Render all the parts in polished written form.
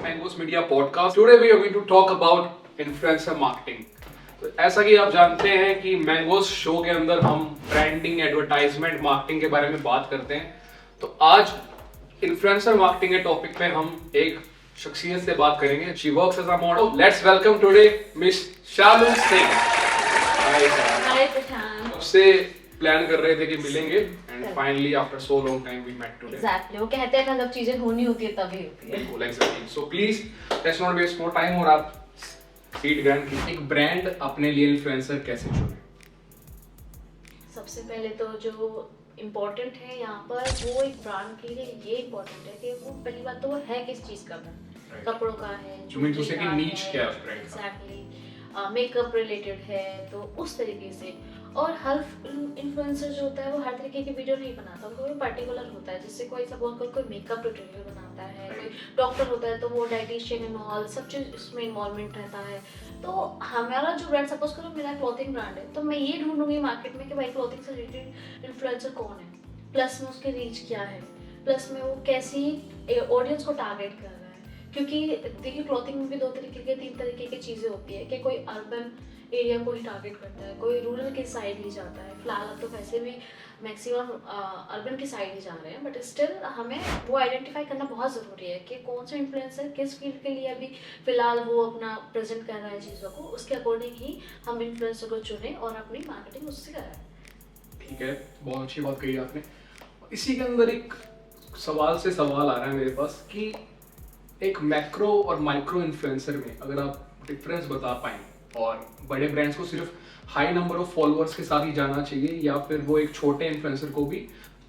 Mangoes Media podcast. Today we are going to talk about influencer marketing. तो ऐसा कि आप जानते हैं कि मैंगोस शो के अंदर हम ब्रांडिंग, एडवर्टाइजमेंट, मार्केटिंग के बारे में बात करते हैं. तो आज इन्फ्लुएंसर मार्केटिंग के टॉपिक पे हम एक शख्सियत से बात करेंगे. She works as a model. Let's welcome today Miss Shalu Singh. Hi Prashant. उससे प्लान कर रहे थे कि मिलेंगे and finally after so long time we met today. Exactly. वो कहते हैं ना जब चीजें होनी होती है तभी होती है. बिल्कुल exactly. So please let's not waste more time और आप सीट ग्रैंड की एक ब्रांड अपने लिए इन्फ्लुएंसर कैसे चुने. सबसे पहले तो जो इम्पोर्टेंट है यहाँ पर वो एक ब्रांड के लिए ये इम्पोर्टेंट है कि वो पहली बात तो वो है किस चीज का ब्रांड. Right. कपड़ों का है, You mean to say कि niche क्या है उस brand का? एग्जैक्टली. मेकअप रिलेटेड है तो उस तरीके से. और हर इन्फ्लुएंसर जो होता है वो हर तरीके की वीडियो नहीं बनाता. कोई पर्टिकुलर होता है जिससे कोई सपोज कर कोई मेकअप ट्यूटोरियल बनाता है, कोई डॉक्टर होता है तो वो डाइटिशियन एंड ऑल सब चीज इसमें इन्वॉल्वमेंट रहता है. तो हमारा जो ब्रांड सपोज करो मेरा क्लॉथिंग ब्रांड है तो मैं ये ढूंढूंगी मार्केट में कि भाई क्लॉथिंग से रिलेटेड इन्फ्लुएंसर कौन है, प्लस में उसकी रीच क्या है, प्लस में वो कैसी ऑडियंस को टारगेट कर रहा है. क्योंकि देखिए क्लॉथिंग में भी दो तरीके के तीन तरीके की चीज़ें होती है कि कोई अर्बन एरिया को ही टारगेट करता है, कोई रूरल के साइड ही जाता है. फिलहाल अब तो वैसे भी मैक्सिमम अर्बन की साइड ही जा रहे हैं, बट स्टिल हमें वो आइडेंटिफाई करना बहुत ज़रूरी है कि कौन सा इन्फ्लुएंसर किस फील्ड के लिए अभी फ़िलहाल वो अपना प्रेजेंट कर रहा है चीज़ों को. उसके अकॉर्डिंग ही हम इन्फ्लुएंसर को चुने और अपनी मार्केटिंग उससे कराएं. ठीक है, बहुत अच्छी बात कही आपने. इसी के अंदर एक सवाल से सवाल आ रहा है मेरे पास कि एक मैक्रो और माइक्रो इन्फ्लुएंसर में अगर आप डिफरेंस बता पाएं और बड़े ब्रांड्स को सिर्फ हाई नंबर ऑफ फॉलोअर्स के साथ ही जाना चाहिए या फिर वो एक छोटे इन्फ्लुएंसर को भी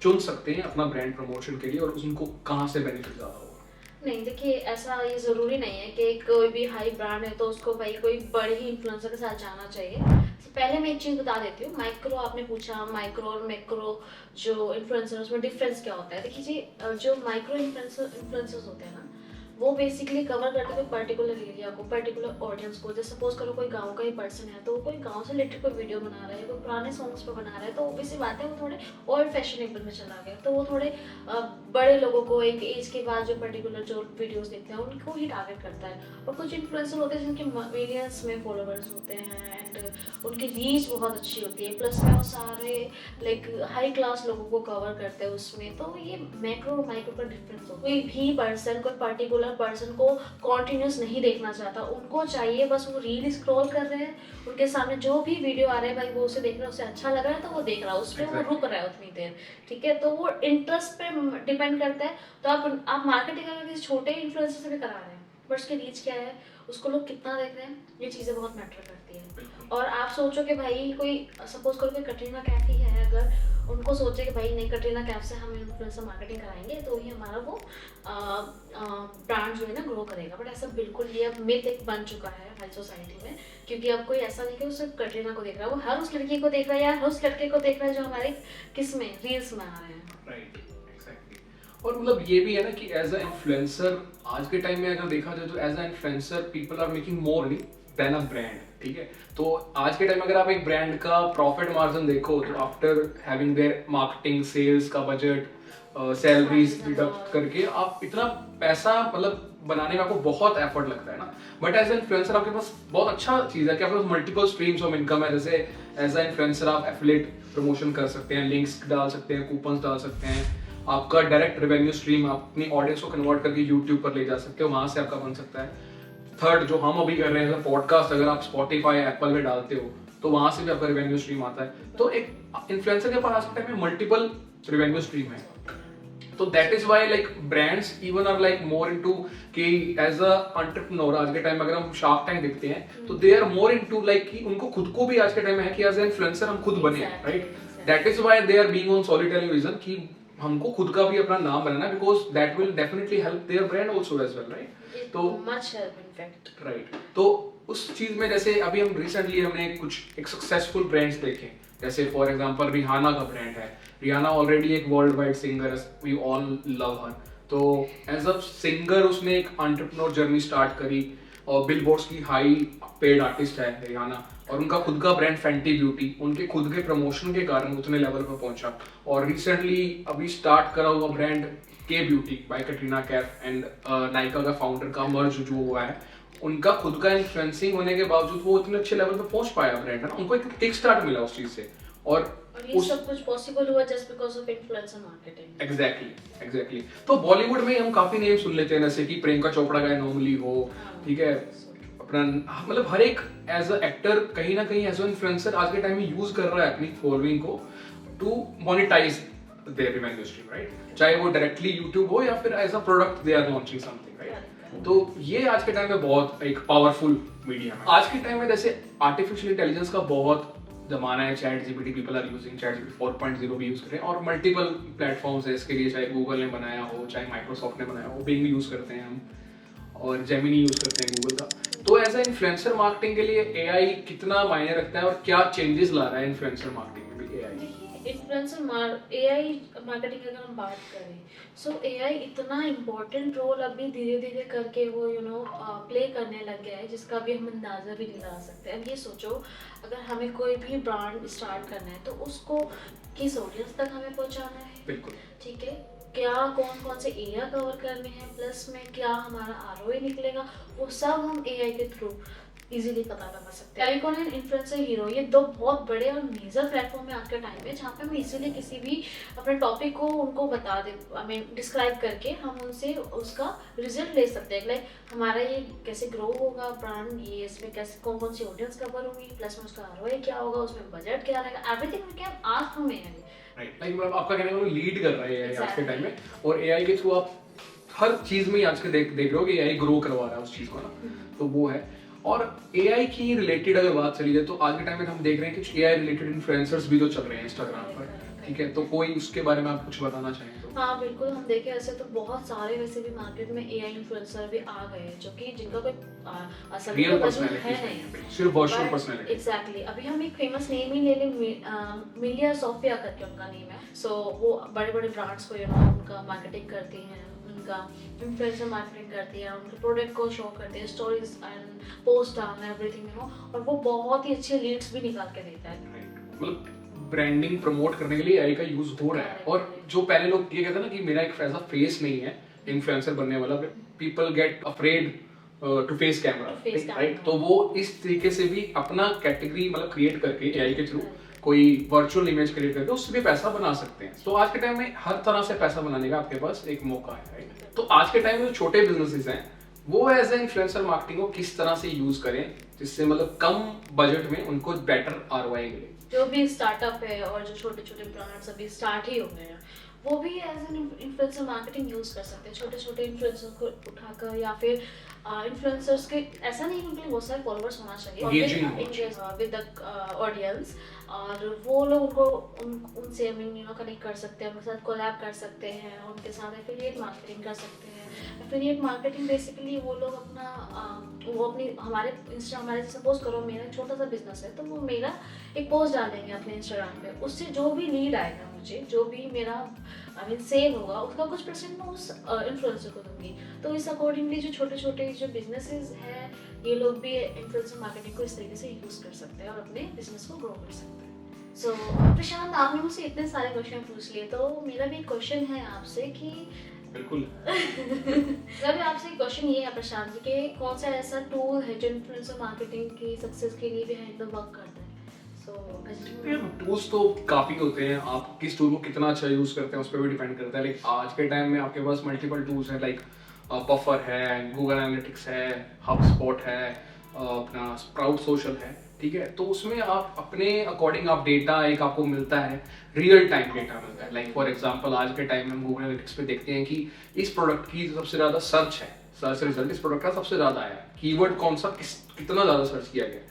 चुन सकते हैं अपना ब्रांड प्रमोशन के लिए और उनको कहाँ से बेनिफिट ज़्यादा होगा. नहीं देखिए ऐसा ये ज़रूरी नहीं है कि कोई भी हाई ब्रांड है तो उसको भाई कोई बड़े ही इन्फ्लुएंसर के साथ जाना चाहिए. तो पहले मैं एक चीज़ बता देती हूँ. माइक्रो आपने पूछा, माइक्रो और मैक्रो जो इन्फ्लुएंसर उसमें डिफरेंस क्या होता है. देखिए जी जो माइक्रो इन्फ्लुएंसर्स होते हैं ना वो बेसिकली कवर करते हैं कोई पर्टिकुलर एरिया को, पर्टिकुलर ऑडियंस को. जैसे सपोज करो कोई गांव का ही पर्सन है तो वो कोई गांव से रिलेटेड कोई वीडियो बना रहा है, कोई पुराने सॉन्ग्स पे बना रहा है तो ऑब्वियसली बात है वो थोड़े ओल्ड फैशनेबल में चला गया. तो वो थोड़े बड़े लोगों को एक एज के बाद जो पर्टिकुलर जो वीडियोस देखते हैं उनको ही टारगेट करता है. और कुछ इन्फ्लुएंसर होते हैं जिनके मिलियंस में फॉलोवर्स होते हैं एंड उनकी रीच बहुत अच्छी होती है, प्लस में वो सारे लाइक हाई क्लास लोगों को कवर करते हैं उसमें. तो ये मैक्रो और माइक्रो का डिफरेंस हो. कोई भी पर्सन कोई पर्टिकुलर पर्सन को कॉन्टिन्यूस नहीं देखना चाहता. उनको चाहिए बस वो रील स्क्रॉल कर रहे हैं, उनके सामने जो भी वीडियो आ रहा है भाई वो उसे देख रहा है, उसे अच्छा लग रहा है तो वो देख रहा है, उस पर वो रुक रहा है उतनी देर. ठीक है, तो वो इंटरेस्ट पे डिपेंड करता है. तो आप मार्केटिंग अगर किसी छोटे इन्फ्लुएंसर से भी करा रहे हैं बट उसकी रीच क्या है, उसको लोग कितना देख रहे हैं, ये चीज़ें बहुत मैटर करती है. और आप सोचो कि भाई कोई सपोज करो कोई कटरीना कैफ ही है, अगर उनको सोचे कि भाई नहीं कटरीना कैफ से हम इन्फ्लुएंसर मार्केटिंग कराएंगे तो ही हमारा वो ब्रांड जो है ना ग्रो करेगा. बट ऐसा बिल्कुल ये अब मिथ एक बन चुका है हमारी सोसाइटी में, क्योंकि अब कोई ऐसा नहीं कि वो सिर्फ कटरीना को देख रहा है, वो हर उस लड़की को देख रहा है या हर उस लड़के को देख रहा है जो हमारे किस में रील्स में आ रहे हैं. Right, exactly. और मतलब ये भी है ना कि एज अ इन्फ्लुएंसर आज के टाइम में अगर देखा जाए तो as a influencer people are making more money than a brand. ठीक है, तो आज के टाइम में अगर आप एक ब्रांड का प्रॉफिट मार्जिन देखो तो after having their marketing, sales का बजट, सैलरीज डिडक्ट करके आप इतना पैसा मतलब बनाने में आपको बहुत एफर्ट लगता है ना. बट एज ए इन्फ्लुएंसर आपके पास बहुत अच्छा चीज़ है कि आपके पास मल्टीपल स्ट्रीम्स ऑफ इनकम है. जैसे एज ए इन्फ्लुएंसर आप एफिलिएट प्रमोशन कर सकते हैं, लिंक्स डाल सकते हैं, कूपन्स डाल सकते हैं, आपका डायरेक्ट रेवेन्यू स्ट्रीम आप अपनी ऑडियंस को कन्वर्ट करके यूट्यूब पर ले जा सकते हो, वहाँ से आपका बन सकता है. थर्ड जो हम अभी कर रहे हैं पॉडकास्ट, अगर आप स्पॉटिफाई एप्पल में डालते हो तो वहाँ से भी आपका रेवेन्यू स्ट्रीम आता है. तो एक इन्फ्लुएंसर के पास आज के टाइम में मल्टीपल रेवेन्यू स्ट्रीम है. तो that is why like brands even are like more into कि एज अ एंटरप्रेन्योर आज के टाइम अगर हम शार्क टैंक देखते हैं तो they are more into like कि उनको खुद को भी आज के टाइम में है कि एज ए इन्फ्लुएंसर हम खुद बने, right. That is why they are being on solitary vision कि हमको खुद का भी अपना नाम बनाना, because that will definitely help their brand also as well, right. तो much help in fact, right. तो उस चीज में जैसे अभी हम रिसेंटली हमने कुछ एक सक्सेसफुल ब्रांड्स देखे, जैसे फॉर एग्जांपल रिहाना का ब्रांड है. रिहाना ऑलरेडी एक वर्ल्ड वाइड सिंगर है, वी ऑल लव हर. तो एज अ सिंगर उसने एक एंटरप्रेन्योर जर्नी स्टार्ट करी और बिलबोर्ड्स की हाई पेड आर्टिस्ट है रिहाना, और उनका खुद का ब्रांड फैंटी ब्यूटी उनके खुद के प्रमोशन के कारण उतने लेवल पर पहुंचा. और रिसेंटली अभी स्टार्ट करा हुआ ब्रांड के beauty by Katrina Kaif and Nykaa का फाउंडर का मर्ज जो हुआ है, उनका खुद का इन्फ्लुएंसिंग होने के बावजूद वो इतने अच्छे लेवल पे पहुंच पाया ब्रांड है ना, उनको एक किक स्टार्ट मिला उस चीज से। और ये सब कुछ पॉसिबल हुआ just because of influencer marketing. Exactly. तो बॉलीवुड में हम काफी नेम सुन लेते हैं, जैसे कि प्रियंका चोपड़ा का नॉर्मली हो, ठीक है, अपना मतलब हर एक एज अ एक्टर कहीं ना कहीं एज अ इन्फ्लुएंसर आज के टाइम में यूज कर रहा है अपनी फॉलोइंग को to monetize their revenue stream, right, चाहे वो डायरेक्टली यूट्यूब हो या फिर as a product they are launching something, right. तो ये आज के टाइम में बहुत एक पावरफुल मीडियम है। आज के टाइम में जैसे आर्टिफिशियल इंटेलिजेंस का बहुत जमाना है, chat GPT people are using, chat GPT 4.0 भी यूज करें, और मल्टीपल प्लेटफॉर्म्स है इसके लिए, चाहे गूगल ने बनाया हो, चाहे माइक्रोसॉफ्ट ने बनाया हो, बिंग यूज करते हैं हम, और जेमिनी यूज करते हैं गूगल का। तो एज ए इन्फ्लुएंसर मार्केटिंग के लिए एआई कितना मायने रखता है और क्या चेंजेस ला रहा है इन्फ्लुएंसर मार्केटिंग में भी एआई? इन्फ्लुएंसर एआई मार्केटिंग की अगर हम बात करें, सो एआई इतना इम्पोर्टेंट रोल अभी धीरे धीरे करके वो प्ले करने लग गया है, जिसका भी हम अंदाज़ा भी नहीं लगा सकते। अब ये सोचो, अगर हमें कोई भी ब्रांड स्टार्ट करना है तो उसको किस ऑडियंस तक हमें पहुंचाना है, बिल्कुल, ठीक है, क्या कौन कौन से एरिया कवर करने हैं, प्लस में क्या हमारा आरओआई निकलेगा, वो सब हम एआई के थ्रू इजीली पता लगा सकते हैं। आइकॉन एंड इन्फ्लुएंसर हीरो, ये दो बहुत बड़े और मेजर प्लेटफॉर्म है आज के टाइम में, जहाँ पे हम इजीली किसी भी अपने टॉपिक को उनको बता दे, हमें डिस्क्राइब करके हम उनसे उसका रिजल्ट ले सकते हैं, लाइक हमारा ये कैसे ग्रो होगा ब्रांड, ये इसमें कैसे कौन कौन सी ऑडियंस कवर होगी, प्लस में उसका आरओआई क्या होगा, उसमें बजट क्या रहेगा, everything we can ask from AI, right. Like मतलब आपका कहने का मतलब लीड कर रहा है एआई आज के टाइम में, और एआई के थ्रू आप हर चीज में आज के देख रहे हो कि एआई ग्रो करवा रहा है उस चीज को ना, तो वो है। और एआई की रिलेटेड अगर बात चली जाए तो आज के टाइम में हम देख रहे हैं कि एआई रिलेटेड इन्फ्लुएंसर्स भी तो चल रहे हैं इंस्टाग्राम पर, ठीक है, तो कोई उसके बारे में आप कुछ बताना चाहेंगे तो? हाँ बिल्कुल, हम देखें ऐसे तो बहुत सारे वैसे भी मार्केट में एआई इन्फ्लुएंसर भी आ गए हैं, जो कि जिनका कोई असल में रियल वजूद है पर्सनालिटी नहीं, सिर्फ वर्चुअल पर्सनालिटी। एग्जैक्टली। अभी हम एक फेमस नेम ही ले लें, मिलिया सोफिया करके उनका नेम है। सो वो बड़े बड़े ब्रांड्स को उनका मार्केटिंग करती हैं, उनका इन्फ्लुएंसर मार्केटिंग करती है, उनके प्रोडक्ट को शो करती है, स्टोरीज एंड पोस्ट डालना एवरीथिंग, और वो बहुत ही अच्छे लीड्स भी निकाल के देता है। मतलब ब्रांडिंग प्रमोट करने के लिए एआई का यूज हो रहा है। और जो पहले लोग ये कहते हैं ना कि मेरा एक ऐसा फेस नहीं है इन्फ्लुएंसर बनने वाला, people get afraid to face camera, right, तो वो इस तरीके से भी अपना कैटेगरी मतलब क्रिएट करके एआई के थ्रू कोई वर्चुअल इमेज क्रिएट करके उससे भी पैसा बना सकते हैं। तो आज के टाइम में हर तरह से पैसा बनाने का आपके पास एक मौका है, राइट। तो आज के टाइम में जो छोटे बिजनेसेस हैं वो एज ए इन्फ्लुएंसर मार्केटिंग को किस तरह से यूज करें जिससे मतलब कम बजट में उनको बेटर आरओआई मिले। जो भी स्टार्टअप है और जो छोटे छोटे ब्रांड्स अभी स्टार्ट ही हो गए हैं, वो भी as an influencer marketing use कर सकते हैं। छोटे छोटे इन्फ्लुएंसर को उठाकर, या फिर इन्फ्लुएंसर्स के ऐसा नहीं कि उनके बहुत सारे फॉलोअर्स होना चाहिए विद द ऑडियंस, और वो लोग उनको उनसे कनेक्ट कर सकते हैं, उनके साथ कोलैब कर सकते हैं, उनके साथ एफिलिएट मार्केटिंग कर सकते हैं। एफिलिएट मार्केटिंग बेसिकली वो लोग अपनी हमारे सपोज करो मेरा एक छोटा सा बिजनेस है, तो वो मेरा एक पोस्ट डालेंगे अपने इंस्टाग्राम पे, उससे जो भी लीड आएगा मुझे, जो भी मेरा सेल होगा, उसका कुछ परसेंट मैं उस इन्फ्लुएंसर को दूंगी। तो इस अकॉर्डिंगली जो छोटे छोटे जो बिजनेसेस हैं, ये लोग भी इन्फ्लुएंसर मार्केटिंग को इस तरीके से यूज कर सकते हैं और अपने बिजनेस को ग्रो कर सकते हैं। सो प्रशांत, आपने मुझसे इतने सारे क्वेश्चन पूछ लिए, तो मेरा भी एक क्वेश्चन है आपसे कि बिल्कुल मेरा भी आपसे एक क्वेश्चन ये है प्रशांत जी, कि कौन सा ऐसा टूल है जो इन्फ्लुएंसर मार्केटिंग की सक्सेस के लिए बिहाइंड द वर्क करता है? टूल्स तो काफी होते हैं, आप किस टूल को कितना अच्छा यूज करते हैं उस पर भी डिपेंड करता है। लाइक आज के टाइम में आपके पास मल्टीपल टूल्स हैं, लाइक पफर है, गूगल एनालिटिक्स है, हबस्पॉट है, अपना स्प्राउट सोशल है, ठीक है। तो उसमें आप अपने अकॉर्डिंग आप डेटा एक आपको मिलता है, रियल टाइम डेटा मिलता है। लाइक फॉर एग्जांपल आज के टाइम में हम गूगल एनालिटिक्स पे देखते हैं कि इस प्रोडक्ट की सबसे ज्यादा सर्च है, सर्च रिजल्ट इस प्रोडक्ट का सबसे ज्यादा आया है, कीवर्ड कौन सा कितना ज्यादा सर्च किया गया,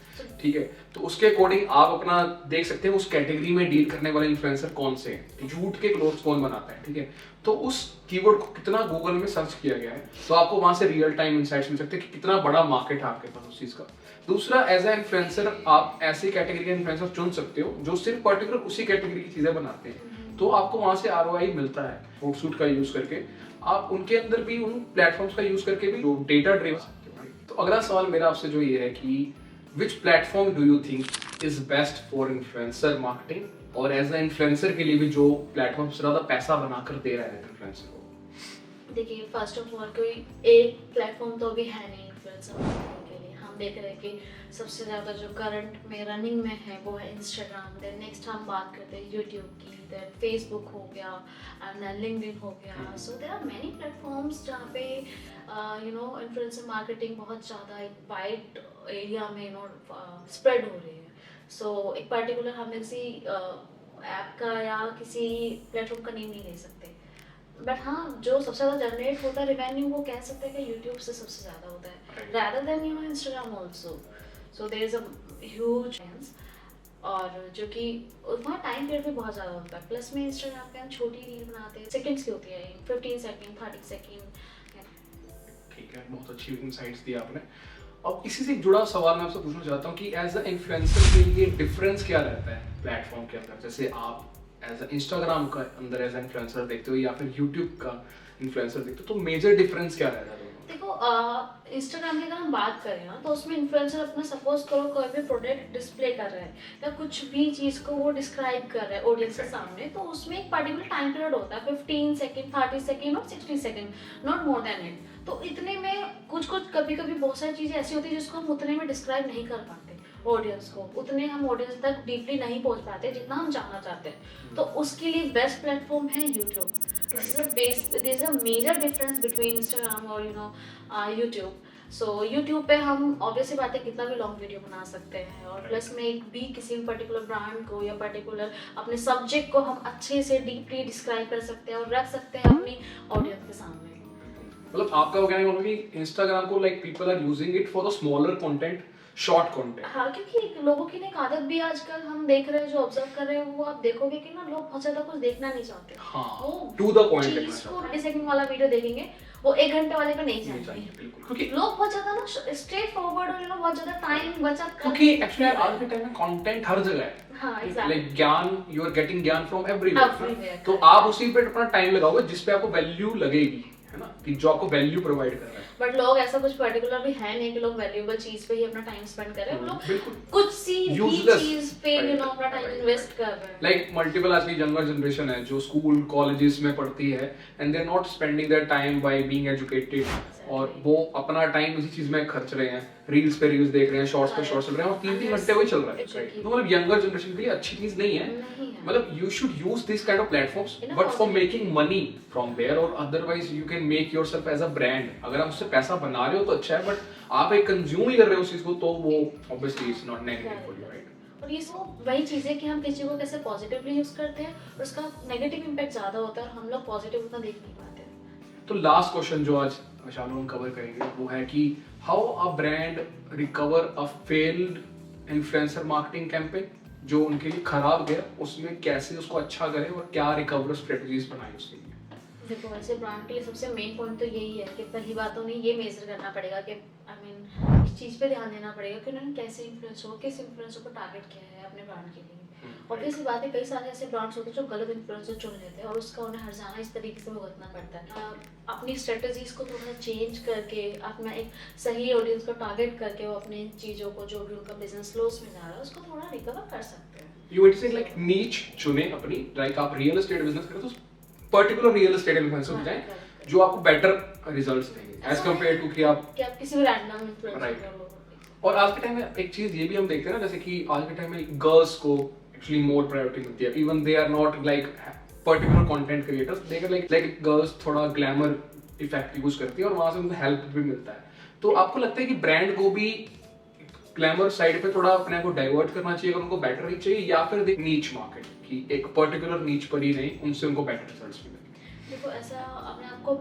ठीक है। तो उसके अकॉर्डिंग आप अपना देख सकते हैं उस कैटेगरी में डील करने वाले इन्फ्लुएंसर कौन से हैं, झूठ के क्लोथ्स कौन बनाता है, ठीक है। तो उस कीवर्ड को कितना गूगल में सर्च किया गया है, तो आपको वहां से रियल टाइम इनसाइट्स मिल सकते हैं कि कितना बड़ा मार्केट है आपके पास उस चीज का। दूसरा, एज ए इन्फ्लुएंसर आप ऐसी कैटेगरी के इन्फ्लुएंसर चुन सकते हो जो सिर्फ पर्टिकुलर उसी कैटेगरी की चीजें बनाते हैं, तो आपको वहां से आरओआई मिलता है। फोटोशूट का यूज करके आप उनके अंदर भी उन प्लेटफॉर्म्स का यूज करके भी डेटा ड्रिवन सकते हो। तो अगला सवाल मेरा आपसे जो ये है कि which platform do you think is best for influencer marketing, और एज अ इन्फ्लुएंसर के लिए भी जो प्लेटफॉर्म ज्यादा पैसा बनाकर दे रहा है इन्फ्लुएंसर को? देखिए फर्स्ट ऑफ ऑल कोई एक प्लेटफॉर्म तो अभी है नहीं इन्फ्लुएंसर मार्केटिंग के लिए। हम देख रहे हैं कि सबसे ज़्यादा जो करंट में रनिंग में है वो है इंस्टाग्राम, देन नेक्स्ट हम बात करते हैं यूट्यूब की, देन फेसबुक हो गया एंड लिंक्डइन हो गया। So there are many platforms जहाँ पे इन्फ्लुएंसर मार्केटिंग बहुत ज़्यादा एक वाइड एरिया में स्प्रेड हो रही है। सो एक पर्टिकुलर हम किसी ऐप का या किसी प्लेटफॉर्म का नेम नहीं ले सकते, बट हाँ जो सबसे ज़्यादा जनरेट होता है रेवेन्यू वो कह सकते हैं कि यूट्यूब से सबसे ज़्यादा होता है rather than Instagram also. So there is a huge chance, और जो कि वहाँ टाइम पीरियड भी बहुत ज़्यादा होता है। प्लस में इंस्टाग्राम पे हम छोटी रील बनाते हैं, सेकंड्स की होती है, 15 सेकंड 30 सेकंड। ठीक है, बहुत अच्छी इनसाइट्स दी आपने। अब इसी से एक जुड़ा सवाल मैं आपसे पूछना चाहता हूँ कि एज अ इन्फ्लुएंसर के लिए डिफरेंस क्या रहता है प्लेटफॉर्म के अंदर? जैसे आप एज अ इंस्टाग्राम का अंदर एज अ इन्फ्लुएंसर देखते हो या फिर यूट्यूब का इन्फ्लुएंसर देखते हो, तो मेजर डिफरेंस क्या रहता है दोनों? देखो इंस्टाग्राम की अगर हम बात करें ना तो उसमें इन्फ्लुएंसर अपना सपोज करो कोई भी प्रोडक्ट डिस्प्ले कर रहा है या कुछ भी चीज़ को वो डिस्क्राइब कर रहा है ऑडियंस के सामने, तो उसमें एक पर्टिकुलर टाइम पीरियड होता है 15 सेकंड 30 सेकंड और 60 second, not more than it. तो इतने में कुछ कभी कभी बहुत सारी चीज़ें ऐसी होती है जिसको हम उतने में डिस्क्राइब नहीं कर पाते ऑडियंस को, उतने हम ऑडियंस तक डीपली नहीं पहुंच पाते जितना हम जानना चाहते हैं। तो उसके लिए बेस्ट प्लेटफॉर्म है YouTube. There is a major difference between Instagram और यूट्यूब। सो यूट्यूब पे हम ऑब्वियसली बात है कितना भी लॉन्ग वीडियो बना सकते हैं, और प्लस में एक भी किसी भी पर्टिकुलर ब्रांड को या पर्टिकुलर अपने सब्जेक्ट को हम अच्छे से डीपली डिस्क्राइब कर सकते हैं और रख सकते हैं अपनी ऑडियंस के सामने। मतलब आपका वो कहना है कि इंस्टाग्राम को like people are using it for the smaller content, short content. हाँ, क्योंकि लोगों की ना एक आदत भी आजकल हम देख रहे हैं, जो ऑब्जर्व कर रहे हैं वो आप देखोगे कि ना लोग बहुत ज्यादा कुछ देखना नहीं चाहते। हाँ, वो टू द पॉइंट देखना चीज को चाहते हैं। 30 सेकंड वाला वीडियो देखेंगे, वो 1 घंटे वाले पे नहीं नहीं चाहिए जाएंगे। बिल्कुल, क्योंकि लोग बहुत ज्यादा ना स्ट्रेट फॉरवर्ड और बहुत ज्यादा टाइम बचत कर, क्योंकि एक्चुअली आज के टाइम में कंटेंट हर जगह है। हाँ एग्जैक्टली, लाइक ज्ञान, यू आर गेटिंग ज्ञान फ्रॉम एवरीवेयर, Everywhere, तो आप उसी पे अपना टाइम लगाओगे जिस पे आपको वैल्यू लगेगी, है ना, कि जो आपको वैल्यू प्रोवाइड कर रहा है। बट लोग ऐसा कुछ पर्टिकुलर भी है नहीं कि लोग वैल्यूएबल चीज पे ही अपना टाइम स्पेंड कर रहे हैं। लोग बिल्कुल कुछ सी भी Useless, चीज पे right, अपना टाइम right, इन्वेस्ट कर रहे हैं। लाइक मल्टीपल आज की यंगर जनरेशन है जो स्कूल कॉलेजेस में पढ़ती है and they are not spending their time by being educated, और वो अपना टाइम इसी चीज में खर्च रहे हैं, रील्स पे रील्स देख रहे हैं, शॉर्ट्स पे शॉर्ट्स चल रहे हैं, और 3-3 घंटे वही चल रहा है। तो मतलब यंगर जनरेशन के लिए अच्छी चीज नहीं है। मतलब you should use this kind of platforms but for making money from there, or otherwise you can make yourself as a brand। अगर आप उससे पैसा बना रहे हो तो अच्छा है, बट आप एक कंज्यूम ही कर रहे हो उस चीज को, तो वो obviously it's not negative for you, right? और ये सब वही चीज़ है कि हम किसी को कैसे पॉजिटिवली यूज करते हैं और उसका नेगेटिव इम्पैक्ट ज्यादा होता है और हम लोग पॉजिटिव उतना देख नहीं पाते। तो लास्ट क्वेश्चन जो आज शालू हम कवर करेंगे वो है कि how a brand recover a failed influencer marketing campaign, जो उनके लिए खराब गया, उसमें कैसे उसको अच्छा करें और क्या रिकवर स्ट्रेटजीज बनाए उसके लिए। देखो वैसे ब्रांड के लिए सबसे मेन पॉइंट तो यही है कि पहली बात तो उन्हें ये मेजर करना पड़ेगा कि इस चीज़ पे ध्यान देना पड़ेगा कि उन्होंने कैसे किस इन्फ्लुएंसर को टारगेट किया है अपने ब्रांड के लिए। ऑब्वियसली बात है, कई सारे ऐसे ब्रांड्स होते हैं जो गलत इन्फ्लुएंसर चुन लेते हैं और उसका उन्हें हर जाना इस तरीके से भुगतना पड़ता है। अपनी स्ट्रेटजीज को थोड़ा चेंज करके अपना एक सही ऑडियंस को टारगेट करके वो अपनी चीज़ों को, जो भी उनका बिजनेस लॉस में जा रहा है, उसको थोड़ा रिकवर कर सकते हैं। यू इट से लाइक नीच चुने अपनी, लाइक आप रियल एस्टेट बिजनेस करें तो पर्टिकुलर रियल एस्टेट इन्फ्लुएंसर हो जाए जो आपको बेटर रिजल्ट्स देंगे एज कंपेयर टू कि आप किसी भी रैंडम इन्फ्लुएंसर। और आज के टाइम में एक चीज ये भी हम देखते हैं ना, जैसे कि आज के टाइम में गर्ल्स को एक्चुअली मोर प्रायोरिटी मिलती है, even they are not like particular content creators, they are like girls थोड़ा ग्लैमर इफेक्ट यूज करती है और वहां से उन्हें हेल्प भी मिलता है। तो आपको लगता है कि ब्रांड को भी ग्लैमर साइड पे थोड़ा अपने को डाइवर्ट करना चाहिए अगर उनको बेटर रीच चाहिए, या फिर देख नीच मार्केट की एक पर्टिकुलर नीच पर ही नहीं, उनसे उनको बेटर रिजल्ट्स मिलेंगे? देखो ऐसा अपने आप को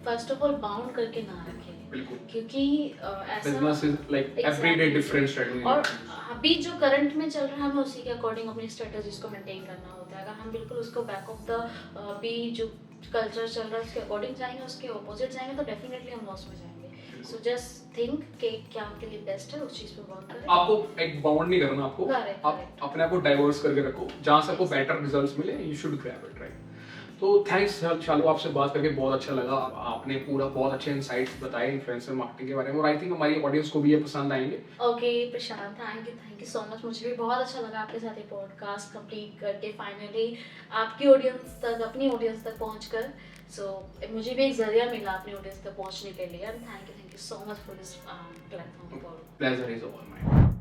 फर्स्ट ऑफ ऑल बाउंड करके ना रखें, बिल्कुल, क्योंकि ऐसा business is like everyday different strategy, और अभी जो करंट में चल रहा है हमें उसी के अकॉर्डिंग अपनी स्ट्रेटजीज को मेंटेन करना होता है। अगर हम बिल्कुल उसको बैक ऑफ द अभी जो कल्चर चल रहा है उसके अकॉर्डिंग जाएंगे, उसके ऑपोजिट जाएंगे, तो डेफिनेटली हम लॉस में जाएंगे। सो जस्ट थिंक कि क्या आपके लिए बेस्ट है, उस चीज पे वर्क करें। आपको एक बाउंड नहीं करना, आपको Correct, आप correct. अपने आप को डाइवर्स करके रखो, जहां से आपको बेटर रिजल्ट्स मिले, you should grab it, right? तो थैंक्स शालू, आपसे बात करके बहुत अच्छा लगा। आपने पूरा बहुत अच्छे इंसाइट्स बताए इन्फ्लुएंसर मार्केटिंग के बारे में, और आई थिंक हमारी ऑडियंस को भी ये पसंद आएंगे। Okay Prashant, thank you so much. मुझे भी बहुत अच्छा लगा आपके साथ ये पॉडकास्ट कंप्लीट करके फाइनली आपकी ऑडियंस तक, अपनी ऑडियंस तक पहुंचकर। सो मुझे भी एक जरिया मिला अपनी ऑडियंस तक पहुंचने के लिए। And thank you so much for this platform. Pleasure is all mine.